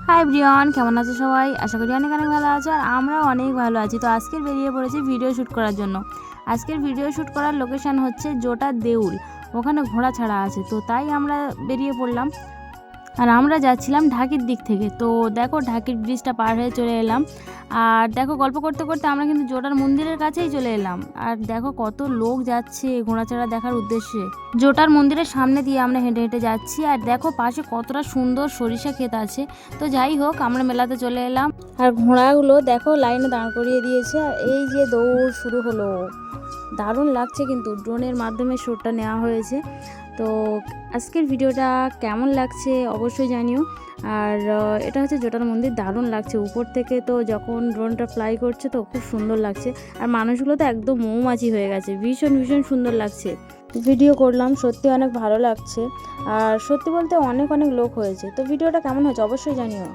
Hi everyone, কেমন আছো সবাই? আশা করি অনেক অনেক ভালো আছো আর আমরাও অনেক ভালো আছি। তো আজকের বেরিয়ে পড়েছি ভিডিও শ্যুট করার জন্য। আজকের ভিডিও শ্যুট করার লোকেশান হচ্ছে জোটার দেউল। ওখানে ঘোড়া ছাড়া আছে, তো তাই আমরা বেরিয়ে পড়লাম। আর আমরা যাচ্ছিলাম ঢাকির দিক থেকে। তো দেখো ঢাকির ব্রিজটা পার হয়ে চলে এলাম। আর দেখো গল্প করতে করতে আমরা কিন্তু জোটার মন্দিরের কাছেই চলে এলাম। আর দেখো কত লোক যাচ্ছে ঘোড়াছাড়া দেখার উদ্দেশ্যে। জোটার মন্দিরের সামনে দিয়ে আমরা হেঁটে হেঁটে যাচ্ছি। আর দেখো পাশে কতটা সুন্দর সরিষা ক্ষেত আছে। তো যাই হোক, আমরা মেলাতে চলে এলাম। আর ঘোড়াগুলো দেখো লাইনে দাঁড় করিয়ে দিয়েছে। আর এই যে দৌড় শুরু হলো, দারুণ লাগছে। কিন্তু ড্রোনের মাধ্যমে শ্যুটটা নেওয়া হয়েছে। তো আজকের ভিডিওটা কেমন লাগছে অবশ্যই জানিও। আর এটা হচ্ছে জোটার মন্দির, দারুণ লাগছে উপর থেকে। তো যখন ড্রোনটা ফ্লাই করছে তো খুব সুন্দর লাগছে। আর মানুষগুলো তো একদম মৌমাছি হয়ে গেছে, ভীষণ ভীষণ সুন্দর লাগছে। ভিডিও করলাম, সত্যি অনেক ভালো লাগছে। আর সত্যি বলতে অনেক অনেক লোক হয়েছে। তো ভিডিওটা কেমন হয়েছে অবশ্যই জানিও।